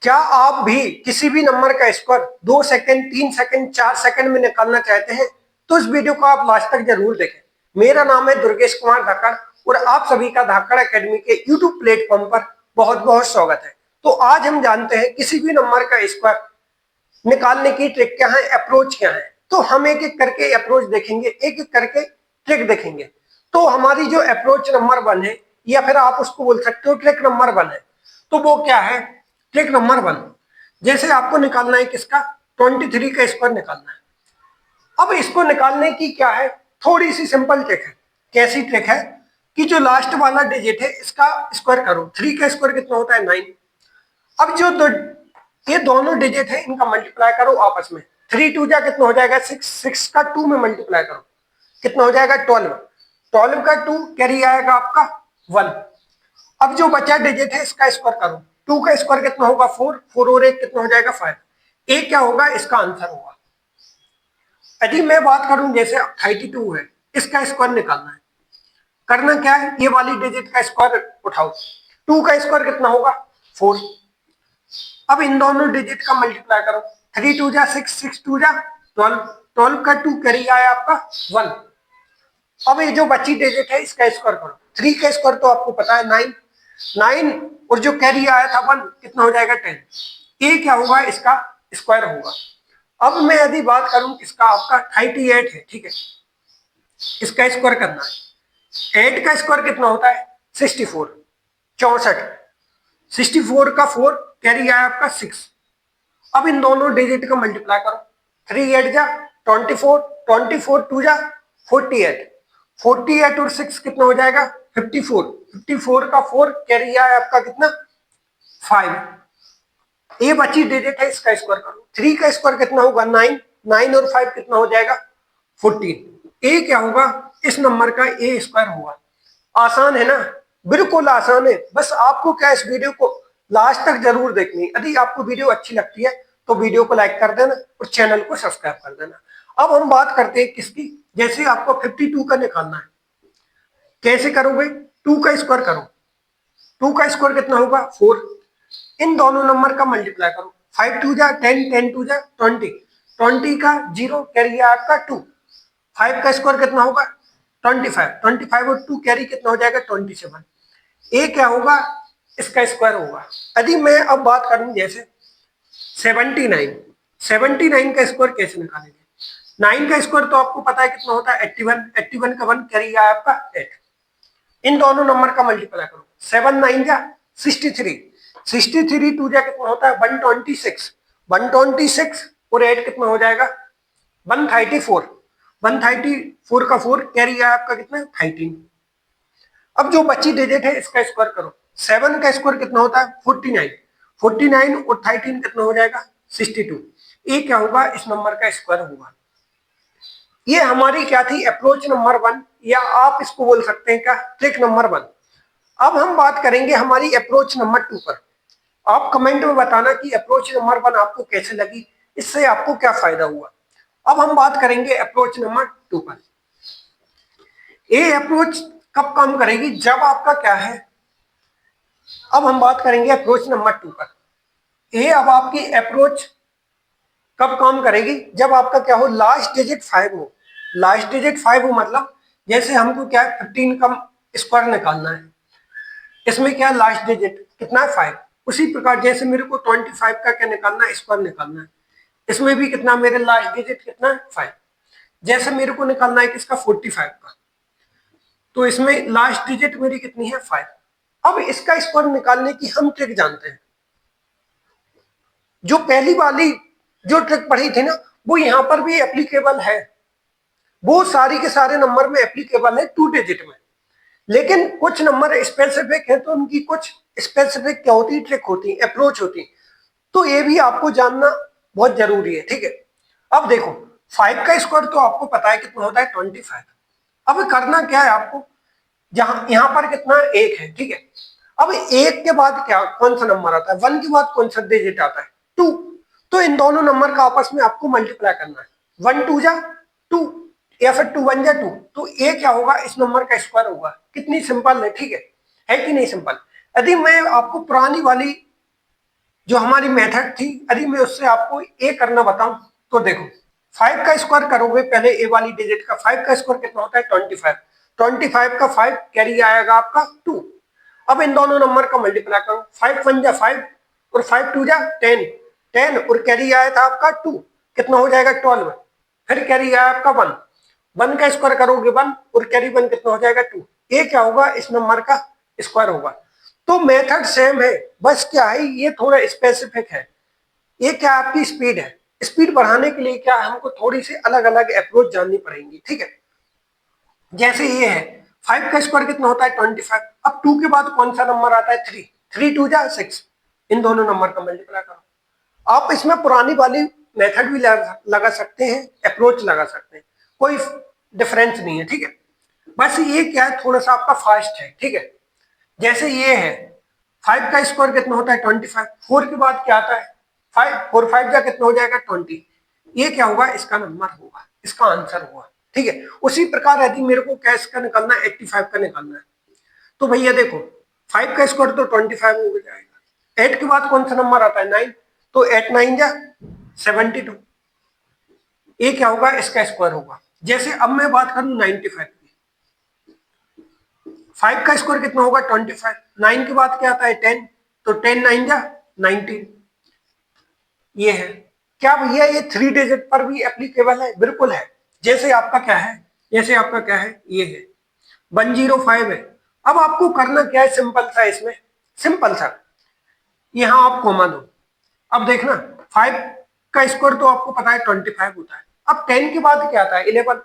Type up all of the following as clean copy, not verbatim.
क्या आप भी किसी भी नंबर का स्क्वायर 2 सेकंड, 3 सेकंड, 4 सेकंड में निकालना चाहते हैं? तो इस वीडियो को आप लास्ट तक जरूर देखें। मेरा नाम है दुर्गेश कुमार धाकड़ और आप सभी का धाकड़ एकेडमी के यूट्यूब प्लेटफॉर्म पर बहुत बहुत स्वागत है। तो आज हम जानते हैं किसी भी नंबर का स्क्वायर निकालने की ट्रिक क्या है, अप्रोच क्या है। तो हम एक एक करके अप्रोच देखेंगे, एक एक करके ट्रिक देखेंगे। तो हमारी जो अप्रोच नंबर 1 है, या फिर आप उसको बोल सकते हो ट्रिक नंबर 1 है, तो वो क्या है? ट्रिक नंबर 1, जैसे आपको निकालना है किसका, 23 का स्क्वायर निकालना है। अब इसको निकालने की क्या है, थोड़ी सी सिंपल ट्रिक है। कैसी ट्रिक है कि जो लास्ट वाला डिजिट है इसका स्क्वायर करो। 3 का स्क्वायर कितना होता है? 9। अब जो ये दोनों डिजिट है इनका मल्टीप्लाई करो आपस में। 3 टू जा कितना हो जाएगा? 6। 6 का 2 में मल्टीप्लाई करो, कितना हो जाएगा? 12। 12 का 2 कैरी आएगा आपका 1। अब जो बचा डिजिट है इसका स्क्वायर करो। 2 का स्क्वायर कितना होगा? 4। 4 और 1 कितना हो जाएगा? 5। ए क्या होगा? इसका आंसर होगा। यदि मैं बात करूं जैसे 32 है, इसका स्क्वायर निकालना है। करना क्या है, ये वाली डिजिट का स्क्वायर उठाओ। 2 का स्क्वायर कितना होगा? 4। अब इन दोनों डिजिट का मल्टीप्लाई करो। 3 टू जा 6, 6 टू जा 12। 12 का 2 कैरी आया आपका 1। अब ये जो बची डिजिट है इसका स्क्वायर करो। 3 का स्क्वायर तो आपको पता है 9। 9 और जो कैरी आया था 1, कितना हो जाएगा? 10। ये क्या होगा? इसका स्क्वायर होगा। अब मैं यदि बात करूं इसका, आपका 38 है, ठीक है, इसका स्क्वायर करना है। 8 का स्क्वायर कितना होता है? 64, 64। 64 का 4 कैरी आया आपका 6। अब इन दोनों डिजिट का मल्टीप्लाई करो। 3 8 जा 24, 24 2 जा 48। 48 और 6 कितना हो जाएगा? 54। 54 का 4 कैरी आया आपका कितना? 5। ये बची डिजिट है, इसका स्क्वायर करो। 3 का स्क्वायर कितना होगा? 9। 9 और 5 कितना हो जाएगा? 14। ए क्या होगा? इस नंबर का ए स्क्वायर होगा। आसान है ना? बिल्कुल आसान है। बस आपको क्या, इस वीडियो को लास्ट तक जरूर देखनी है। यदि आपको वीडियो अच्छी लगती है तो वीडियो को लाइक कर देना और चैनल को सब्सक्राइब कर देना। अब हम बात करते हैं किसकी, जैसे आपको 52 का निकालना है। कैसे करोगे? 2 का स्क्वायर करो। 2 का स्क्वायर कितना होगा? 4। इन दोनों नंबर का मल्टीप्लाई करो। 5 टू जा 10, 10 टू जा 20। 20 का 0 कैरी है आपका 2। 5 का स्क्वायर कितना होगा? 25। 25 और 2 कैरी कितना हो जाएगा? 27। ए क्या होगा? इसका स्क्वायर होगा। यदि मैं अब बात करूं जैसे 79, 79 का स्क्वायर कैसे निकालेंगे? 9 का स्क्वायर तो आपको पता है कितना होता है? 81। 81 का 1 कैरी आया आपका 8। इन दोनों नंबर का मल्टीप्लाई करो। 7 9 जा 63। 63 2 जा कितना होता है? 126। 126 और 8 कितना हो जाएगा? 134। 134 का 4 कैरी आया आपका कितना? 13। अब जो बची डिजिट है इसका स्क्वायर करो। 7 का स्क्वायर कितना होता है? 49। 49 और 13 कितना हो जाएगा? 62। ये क्या होगा? इस नंबर का स्क्वायर होगा। ये हमारी क्या थी? अप्रोच नंबर 1, या आप इसको बोल सकते हैं क्या, ट्रिक नंबर 1। अब हम बात करेंगे हमारी अप्रोच नंबर 2 पर। आप कमेंट में बताना कि अप्रोच नंबर 1 आपको कैसे लगी, इससे आपको क्या फायदा हुआ। अब हम बात करेंगे अप्रोच नंबर 2 पर। ये अप्रोच कब काम करेगी? जब आपका क्या है, अब हम बात करेंगे अप्रोच नंबर 2 पर। ये अब आपकी अप्रोच कब काम करेगी? जब आपका क्या हो, लास्ट डिजिट 5 हो। लास्ट डिजिट 5 हो मतलब जैसे हमको क्या है, 15 का स्क्वायर निकालना है। इसमें क्या लास्ट डिजिट कितना है? 5। उसी प्रकार जैसे मेरे को 25 का क्या निकालना है? स्क्वायर निकालना है। इसमें भी कितना, मेरे लास्ट डिजिट कितना है? 5। जैसे मेरे को निकालना है किसका? 45 का, तो इसमें लास्ट डिजिट मेरी कितनी है? 5। अब इसका स्क्वायर निकालने की हम ट्रिक जानते हैं। जो पहली वाली जो ट्रिक पढ़ी थी ना, वो यहां पर भी एप्लीकेबल है। वो सारी के सारे नंबर में एप्लीकेबल है 2 डिजिट में। लेकिन कुछ नंबर स्पेसिफिक है, तो उनकी कुछ स्पेसिफिक क्या होती है? ट्रिक होती है, अप्रोच होती है। तो ये भी आपको जानना बहुत जरूरी है, ठीक है। अब देखो 5 का स्क्वायर तो आपको पता है कितना होता है? 25। अब करना क्या है आपको, जहां यहां पर कितना? 1 है, ठीक है। अब 1 के बाद क्या, कौन सा नंबर आता है? 1 के बाद कौन सा डिजिट आता है? 2। तो इन दोनों नंबर का आपस में आपको मल्टीप्लाई करना है। 1 2 जा 2, या फिर 2 1 जा 2। तो ये क्या होगा? इस नंबर का स्क्वायर होगा। कितनी सिंपल है, ठीक है कि नहीं सिंपल? यदि मैं आपको पुरानी वाली जो हमारी मेथड थी, यदि मैं उससे आपको ए करना बताऊं तो देखो 5 का स्क्वायर करोगे पहले ए वाली डिजिट का, 5 का स्क्वायर कितना होता है 25, 25 का 5 कैरी आएगा आपका 2। अब इन दोनों नंबर का मल्टीप्लाई करो, 5 1 जा 5 और 5 2 जा 10, 10 और कैरी आया था आपका 2, कितना हो जाएगा 12, फिर कैरी आया आपका 1, 1 का स्क्वायर करोगे 1 और कैरी 1 कितना हो जाएगा 2, ये क्या होगा इस नंबर का स्क्वायर होगा। तो मेथड सेम है, बस क्या है ये थोड़ा स्पेसिफिक है। ये क्या आपकी स्पीड है, स्पीड बढ़ाने के लिए क्या हमको थोड़ी सी अलग अलग अप्रोच जाननी पड़ेगी, ठीक है। जैसे ये है 5 का स्क्वायर कितना होता है 25, अब 2 के बाद कौन सा नंबर आता है 3, 3 2 जा 6, इन दोनों नंबर का मल्टीप्लाई करो। आप इसमें पुरानी वाली मेथड भी लगा सकते हैं, अप्रोच लगा सकते हैं, कोई डिफरेंस नहीं है, ठीक है। बस ये क्या है थोड़ा सा आपका फास्ट है, ठीक है। जैसे ये है 5 का स्क्वायर कितना होता है 25, 4 के बाद क्या आता है 5, 4 5 का कितना हो जाएगा 20, ये क्या होगा इसका नंबर होगा, इसका आंसर होगा, ठीक है। उसी प्रकार यदि मेरे को कैश का निकालना है 85 का निकालना है तो भैया देखो 5 का स्क्वायर तो 25 हो जाएगा, 8 के बाद कौन सा नंबर आता है 9, तो 8 9 जा 72, ये क्या होगा इसका स्क्वायर होगा। जैसे अब मैं बात करूं 95 की, 5 का स्क्वायर कितना होगा 25, 9 के बाद क्या आता है 10, तो 10 9 जा 19, ये है। क्या भैया ये 3 डिजिट पर भी एप्लीकेबल है, बिल्कुल है। जैसे आपका क्या है, जैसे आपका क्या है ये है 105 है। अब आपको करना क्या है सिंपल सा, इसमें सिंपल सा यहां आप कॉमा दो। अब देखना 5 का स्क्वायर तो आपको पता है 25 होता है, अब 10 के बाद क्या आता है 11,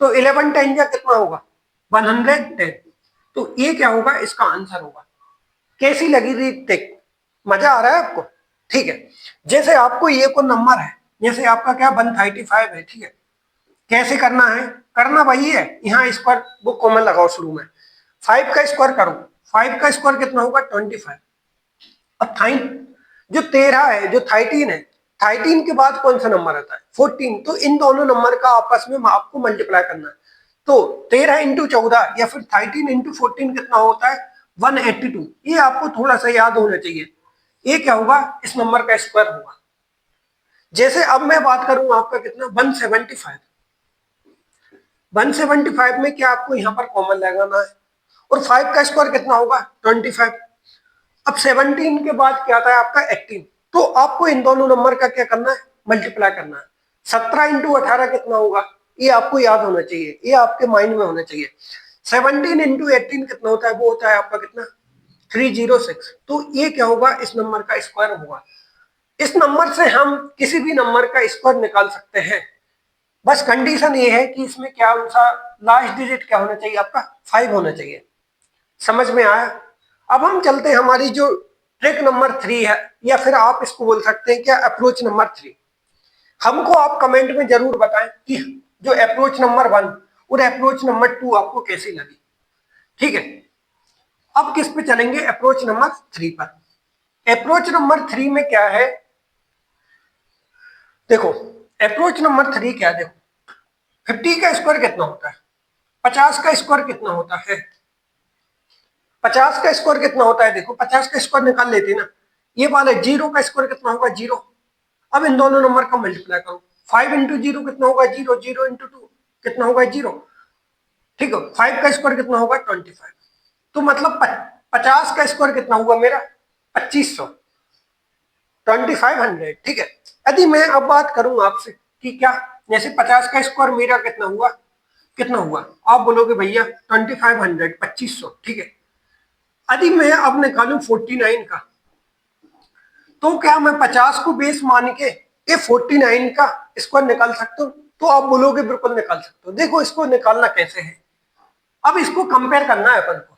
तो 11 10 का कितना होगा 110, तो ये क्या होगा इसका आंसर होगा। कैसी लगी रही टिक, मजा आ रहा है आपको, ठीक है। जैसे आपको ये को नंबर है, जैसे आपका क्या 135 है, ठीक है। कैसे करना है, करना वही है, यहाँ स्क्वायर वो कॉमन लगाओ शुरू में, 5 का स्क्वायर करो, 5 का स्क्वायर कितना होगा 25, अब थाइन जो 13 है जो 13 है, 13 के बाद कौन सा नंबर आता है 14, तो इन दोनों नंबर का आपस में आपको मल्टीप्लाई करना है। तो 13 इंटू 14 या फिर 13 इंटू 14 कितना होता है 182, ये आपको थोड़ा सा याद होना चाहिए। ये क्या होगा इस नंबर का स्क्वायर होगा। जैसे अब मैं बात करूं आपका कितना 175, 175 में क्या आपको यहां पर कॉमन लगाना है, और 5 का स्क्वायर कितना होगा 25, अब 17 के बाद क्या आता है आपका 18, तो आपको इन दोनों नंबर का क्या करना है मल्टीप्लाई करना है। 17 इंटू 18 कितना होगा, ये आपको याद होना चाहिए, ये आपके माइंड में होना चाहिए। 17 इंटू 18 कितना होता है, वो होता है आपका कितना 306, तो ये क्या होगा इस नंबर का स्क्वायर होगा। इस नंबर से हम किसी भी नंबर का स्क्वायर निकाल सकते हैं, बस कंडीशन ये है कि इसमें क्या सा लास्ट डिजिट क्या होना चाहिए आपका 5 होना चाहिए। समझ में आया। अब हम चलते हैं हमारी जो ट्रिक नंबर 3 है, या फिर आप इसको बोल सकते हैं क्या अप्रोच नंबर 3। हमको आप कमेंट में जरूर बताएं कि जो अप्रोच नंबर 1 और अप्रोच नंबर 2 आपको कैसी लगी, ठीक है। अब किस पे चलेंगे अप्रोच नंबर 3 पर। अप्रोच नंबर 3 में क्या है देखो, अप्रोच नंबर 3 क्या है देखो, 50 का स्क्वायर कितना होता है, 50 का स्क्वायर कितना होता है, 50 का स्क्वायर कितना होता है देखो, 50 का स्क्वायर निकाल लेते ना, ये वाला 0 का स्क्वायर कितना होगा 0। अब इन दोनों नंबर का मल्टीप्लाई करो, 5 इंटू 0 कितना होगा 0, 0 इंटू 2 कितना होगा 0, ठीक है। 5 का स्क्वायर कितना होगा 25, तो मतलब 50 का स्क्वायर कितना हुआ मेरा 2500, 2500, ठीक है। यदि मैं अब बात करूं आपसे कि क्या जैसे 50 का स्क्वायर मेरा कितना हुआ, कितना हुआ आप बोलोगे भैया 2500 2500, ठीक है। यदि मैं अब निकालू 49 का, तो क्या मैं 50 को बेस मान के ये 49 का स्क्वायर निकाल सकता हूँ, तो आप बोलोगे बिल्कुल निकाल सकते हो। देखो इसको निकालना कैसे है, अब इसको कंपेयर करना है अपन को।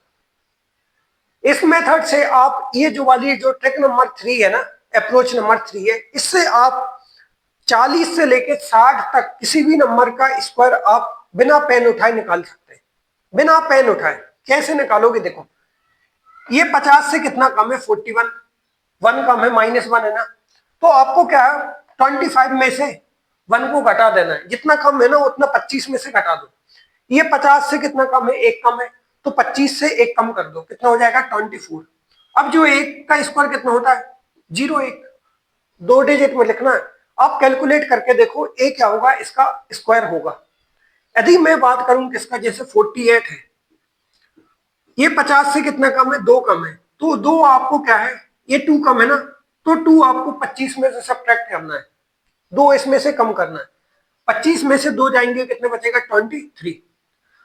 इस मेथड से आप ये जो वाली जो ट्रिक नंबर 3 है ना, अप्रोच नंबर 3 है, इससे आप 40 से लेके 60 तक किसी भी नंबर का स्क्वायर आप बिना पेन उठाए निकाल सकते हैं, बिना पेन उठाए। कैसे निकालोगे देखो, ये 50 से कितना कम है 41, 1 कम है -1 है ना, तो आपको क्या है 25 में से 1 को घटा देना है, जितना कम है ना उतना 25 में से घटा दो। ये 50 से कितना कम है 1 कम है, तो 25 से 1 कम कर दो, कितना हो जाएगा 24। अब जो 1 का स्क्वायर कितना होता है 01, 2 डिजिट में लिखना है। आप कैलकुलेट करके देखो ए क्या होगा, इसका स्क्वायर होगा। यदि मैं बात करूं किसका, जैसे 48 है, ये 50 से कितना कम है, 2 कम है, तो 2 आपको क्या है, ये 2 कम है ना, तो 2 आपको 25 में से सब्ट्रैक्ट करना है, 2 इसमें से कम करना है। 25 में से 2 जाएंगे, कितने बचेगा, 23।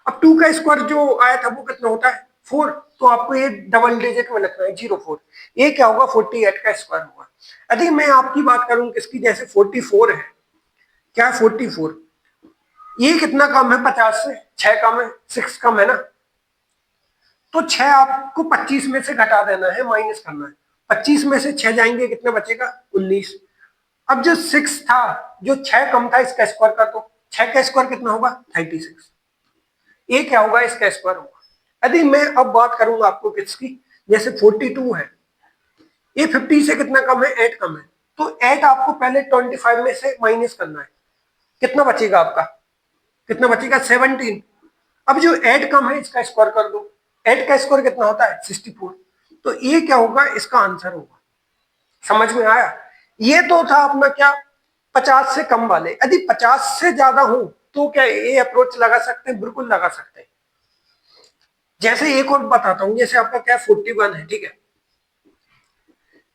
अब 2 का स्क्वायर जो आया था वो कितना होता है, 4, तो आपको ये डबल डिजिट में लिखना है, 04। ये क्या होगा, 48 का स्क्वायर होगा। यदि मैं आपकी बात करूं किसकी, जैसे 44 है, क्या है 44, ये कितना कम है 50 से, 6 कम है, 6 कम है ना, तो 6 आपको 25 में से घटा देना है, माइनस करना है। 25 में से 6 जाएंगे, कितना बचेगा, 19। अब जो 6 था, जो 6 कम था, इसका स्क्वायर कर दो, 6 का स्क्वायर कितना होगा, 36। ये क्या होगा, इसका स्क्वायर होगा। यदि मैं अब बात करूंगा आपको किसकी, जैसे 42 है, ये 50 से कितना कम है, 8 कम है, तो 8 आपको पहले 25 में से माइनस करना है, कितना बचेगा आपका, कितना बचेगा, 17। अब जो 8 कम है, इसका स्क्वायर कर दो, 8 का स्क्वायर कितना होता है, 64। तो ये क्या होगा, इसका आंसर होगा। समझ में आया। ये तो था अपना क्या, 50 से कम वाले। यदि 50 से ज्यादा हो तो क्या ये अप्रोच लगा सकते हैं, बिल्कुल लगा सकते हैं। जैसे एक और बताता हूं, जैसे आपका क्या 41 है, ठीक है,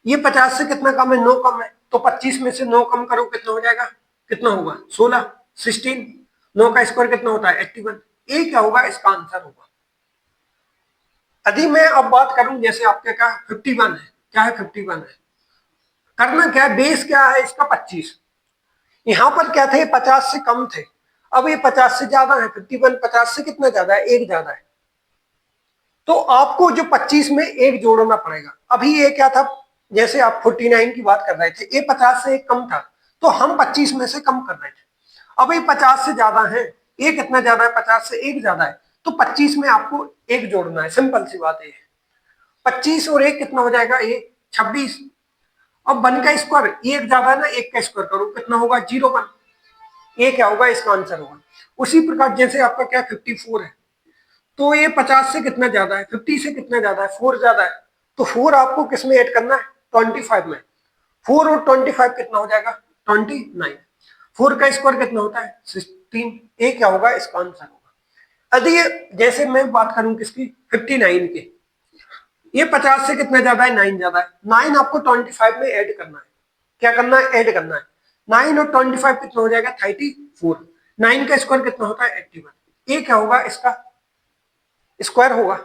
ये 50 से कितना कम है, 9 कम है, तो 25 में से 9 कम करो, कितना हो जाएगा, कितना होगा, 16, 16। 9 का स्क्वायर कितना होता है, 81। ये क्या होगा, इसका आंसर होगा। यदि मैं अब बात करूं, जैसे आपके क्या 51 है, क्या है 51 है, करना क्या है, बेस क्या है इसका 25। यहां पर क्या थे, 50 से कम थे, अब ये 50 से ज्यादा है, 51 50 से कितना ज्यादा है, 1 ज्यादा है, तो आपको जो 25 में 1 जोड़ना पड़ेगा। अभी ये क्या था, जैसे आप 49 की बात कर रहे थे, ये 50 से 1 कम था, तो हम 25 में से कम कर रहे थे। अब ये 50 से ज्यादा है, ये कितना ज्यादा है, 50 से 1 ज्यादा है, तो 25 में आपको 1 जोड़ना है, सिंपल सी बात है। 25 और 1 कितना हो जाएगा, ये 26। अब 1 का स्क्वायर, 1 ज्यादा है ना, 1 का स्क्वायर करो, कितना होगा, 01। ये क्या होगा, इसका आंसर होगा। उसी प्रकार जैसे आपका क्या 54 है, तो ये 50 से कितना ज्यादा है, 50 से कितना ज्यादा है, 4 ज्यादा है, तो 4 आपको किस में ऐड करना है, 25 में। 4 और 25 कितना हो जाएगा, 29। 4 का स्क्वायर कितना होता है, 16। ये क्या होगा, इसका आंसर होगा। यदि जैसे मैं बात करूं किसकी, 59 के, ये 50 से कितना ज्यादा है, 9 ज्यादा है, 9 आपको 25 में ऐड करना है, क्या करना है, ऐड करना है। 9 और 25 कितना हो जाएगा, 34। 9 का स्क्वायर कितना होता है, 81। ये क्या होगा, इसका स्क्वायर होगा।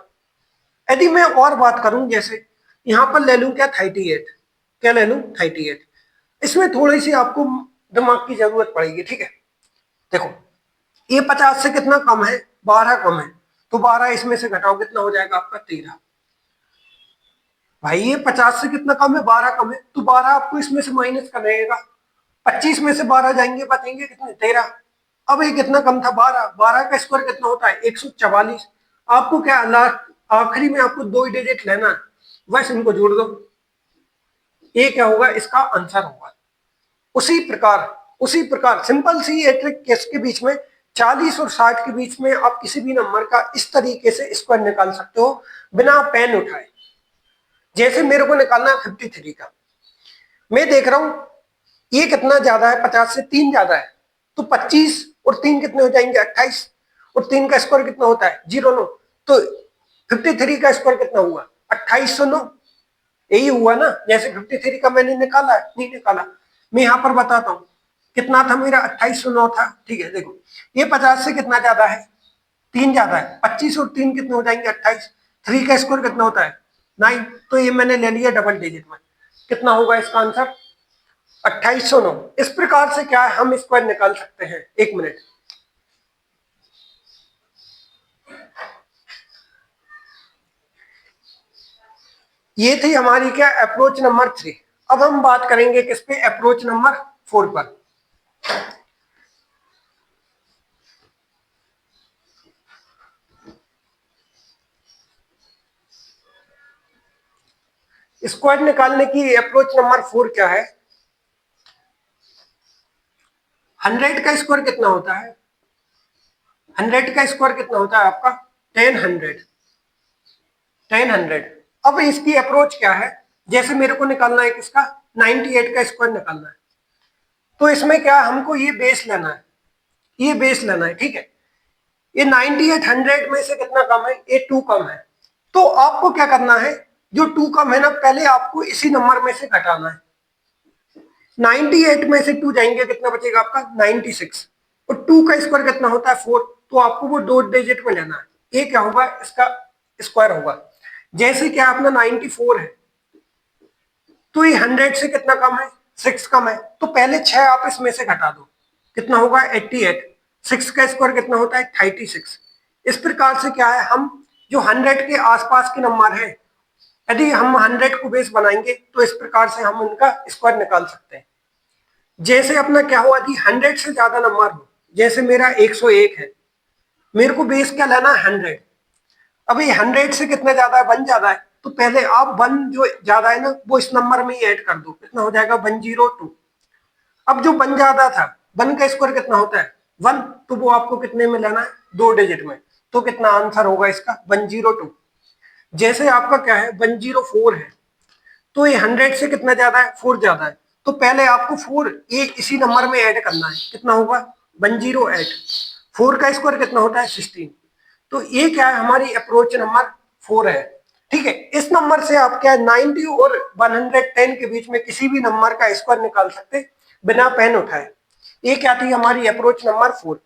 यदि मैं और बात करूं, जैसे यहां पर ले लूं क्या 38, क्या ले लूं 38, इसमें थोड़ी सी आपको दिमाग की जरूरत पड़ेगी, ठीक है। देखो, ये 50 से कितना कम है, 12 कम है, तो 12 इसमें से घटाओ, कितना हो जाएगा आपका 13। भाई ये 50 से कितना कम है, 12 कम है, तो 12 आपको इसमें से माइनस कर रहेगा। 25 में से 12 जाएंगे, बचेंगे कितने, 13। अब ये कितना कम था, 12। 12 का स्क्वायर कितना होता है, 144। आपको क्या लास्ट आखिरी में आपको 2 डिजिट लेना है, बस इनको जोड़ दो, ये क्या होगा, इसका आंसर होगा। उसी प्रकार सिंपल सी ये ट्रिक, इसके बीच में 40 और 60 के बीच में आप किसी भी नंबर का इस तरीके से स्क्वायर निकाल सकते हो बिना पेन उठाए। जैसे मेरे को निकालना है 53 का, मैं देख रहा हूं ये कितना ज्यादा है, 50 से 3 ज्यादा है, तो 25 और 3 कितने हो जाएंगे, 28। और 3 का स्क्वायर कितना होता है, 09। तो 53 का स्क्वायर कितना हुआ, 2809। यही हुआ ना, जैसे 53 का मैंने निकाला है, नहीं निकाला, मैं यहां पर बताता हूं कितना था मेरा, 2809 था, ठीक है। देखो, ये 50 से कितना ज्यादा है, 3 ज्यादा है, 25 और 3 कितने हो जाएंगे, 28। 3 का स्क्वायर कितना होता है, 9। तो ये मैंने ले लिया डबल डिजिट में, कितना होगा इसका आंसर, 2809। इस प्रकार से क्या है, हम स्क्वायर निकाल सकते हैं। 1 मिनट, ये थी हमारी क्या, अप्रोच नंबर 3। अब हम बात करेंगे किस पे, अप्रोच नंबर 4 पर। स्क्वायर निकालने की अप्रोच नंबर 4 क्या है, 100 का स्क्वायर कितना होता है, 100 का स्क्वायर कितना होता है आपका, 10 100। 10 100। अब इसकी अप्रोच क्या है, जैसे मेरे को निकालना है किसका, 98 का स्क्वायर निकालना है। तो इसमें क्या हमको ये बेस लेना है, ये बेस लेना है, ठीक है। ये 98 100 में से कितना कम है, ये 2 कम है। तो आपको क्या करना है, जो 2 कम है ना, पहले आपको इसी नंबर में से घटाना है। 98 में से 2 जाएंगे, कितना बचेगा आपका 96, और 2 का स्क्वायर कितना होता है 4, तो आपको वो 2 डिजिट में लेना है। ये क्या होगा, इसका स्क्वायर होगा। जैसे कि अपना 94 है, तो ये 100 से कितना कम है, 6 कम है, तो पहले 6 आप इसमें से घटा दो, कितना होगा 88, 6 का स्क्वायर कितना होता है 36। इस प्रकार से क्या है, हम जो 100 के आसपास के नंबर है, यदि हम 100 को बेस बनाएंगे तो इस प्रकार से हम उनका स्क्वायर निकाल सकते हैं। जैसे अपना क्या हुआ, यदि 100 से ज्यादा नंबर हो, जैसे मेरा 101 है, मेरे को बेस क्या लेना है 100। अभी 100 से कितना ज्यादा है, 1 ज्यादा है, तो पहले आप 1 जो ज्यादा है ना, वो इस नंबर में ही ऐड कर दो, कितना हो जाएगा 102। अब जो 1 ज्यादा था, 1 का स्क्वायर कितना होता है 1, तो वो आपको कितने में लेना है, 2 डिजिट में, तो कितना आंसर होगा इसका 102। जैसे आपका क्या है 104 है, तो ये 100 से कितना ज्यादा है, 4 ज्यादा है, तो पहले आपको 4 ये इसी नंबर में ऐड करना है, कितना होगा 108। 4 का स्क्वायर कितना होता है 16। तो ये क्या है, हमारी अप्रोच नंबर 4 है, ठीक है। इस नंबर से आप क्या है 90 और 110 के बीच में किसी भी नंबर का स्क्वायर निकाल सकते बिना पेन उठाए। ये क्या थी हमारी अप्रोच नंबर 4।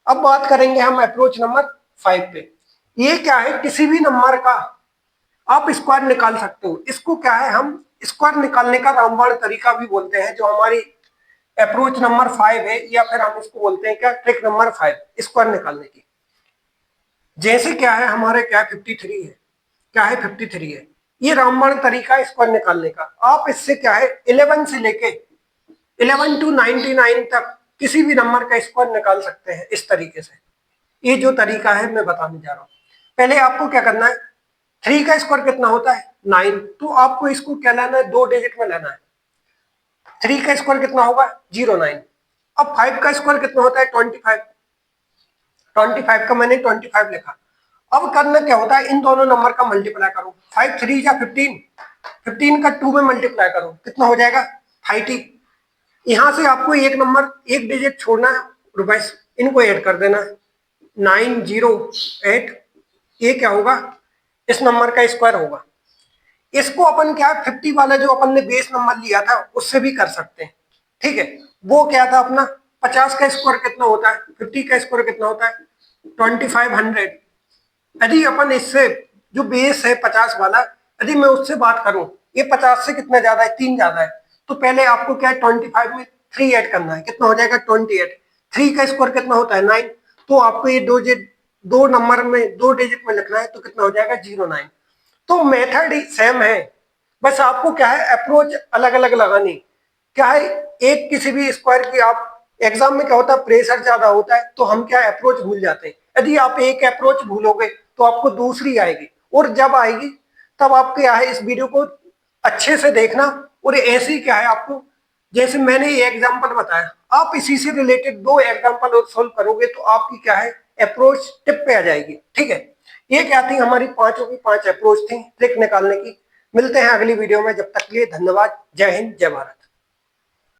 अब बात करेंगे हम अप्रोच नंबर 5 पे। ये क्या है, किसी भी नंबर का आप स्क्वायर निकाल सकते हो। इसको क्या है, हम स्क्वायर निकालने का रामबाण तरीका भी बोलते हैं, जो हमारी अप्रोच नंबर 5 है, या फिर हम इसको बोलते हैं क्या, ट्रिक नंबर 5 स्क्वायर निकालने की। जैसे क्या है, हमारे क्या 53 है, क्या है 53 है, ये रामबाण तरीका है स्क्वायर निकालने का। आप इससे क्या है 11 से लेके 11 टू 99 तक किसी भी नंबर का स्क्वायर निकाल सकते हैं इस तरीके से। ये जो तरीका है मैं बताने जा रहा हूं। पहले आपको क्या करना है, 3 का स्क्वायर कितना होता है 9, तो आपको इसको क्या लेना है 2 डिजिट में लेना है। 3 का स्क्वायर कितना होगा 09। अब 5 का स्क्वायर कितना होता है 25, 25 का मैंने 25 लिखा। अब करना क्या होता है, इन दोनों नंबर का मल्टीप्लाई करो, 5 3 या 15, 15 का 2 में मल्टीप्लाई करो, कितना हो जाएगा 30। यहां से आपको एक नंबर एक डिजिट छोड़ना है और बस इनको ऐड कर देना है 908। ये क्या होगा, इस नंबर का स्क्वायर होगा। इसको अपन क्या 50 वाला जो अपन ने बेस नंबर लिया था उससे भी कर सकते हैं, ठीक है। वो क्या था अपना 50 का स्क्वायर कितना होता है, 50 का स्क्वायर कितना होता है 2500। यदि अपन इससे जो बेस है 50 वाला, यदि मैं उससे बात करूं, ये 50 से कितना ज्यादा है 3 ज्यादा है, तो पहले आपको क्या है 25 में 3 ऐड करना है, कितना हो जाएगा 28। 3 का स्क्वायर कितना होता है 9, तो आपको ये दो नंबर में 2 डिजिट में लिखना है, तो कितना हो जाएगा 09। तो मेथड सेम है, बस आपको क्या है अप्रोच अलग अलग लगानी। क्या है, एक किसी भी स्क्वायर की आप एग्जाम में क्या होता है प्रेशर ज्यादा होता है, तो हम क्या अप्रोच भूल जाते हैं। यदि आप एक अप्रोच भूलोगे तो आपको दूसरी आएगी, और जब आएगी तब आप क्या है इस वीडियो को अच्छे से देखना। और ऐसे ही क्या है आपको, जैसे मैंने ये एग्जाम्पल बताया, आप इसी से रिलेटेड 2 एग्जाम्पल और सोल्व करोगे तो आपकी क्या है अप्रोच टिप पे आ जाएगी, ठीक है। ये क्या थी हमारी पांचों की 5 अप्रोच थी ट्रिक निकालने की। मिलते हैं अगली वीडियो में, जब तक के लिए धन्यवाद। जय हिंद, जय भारत।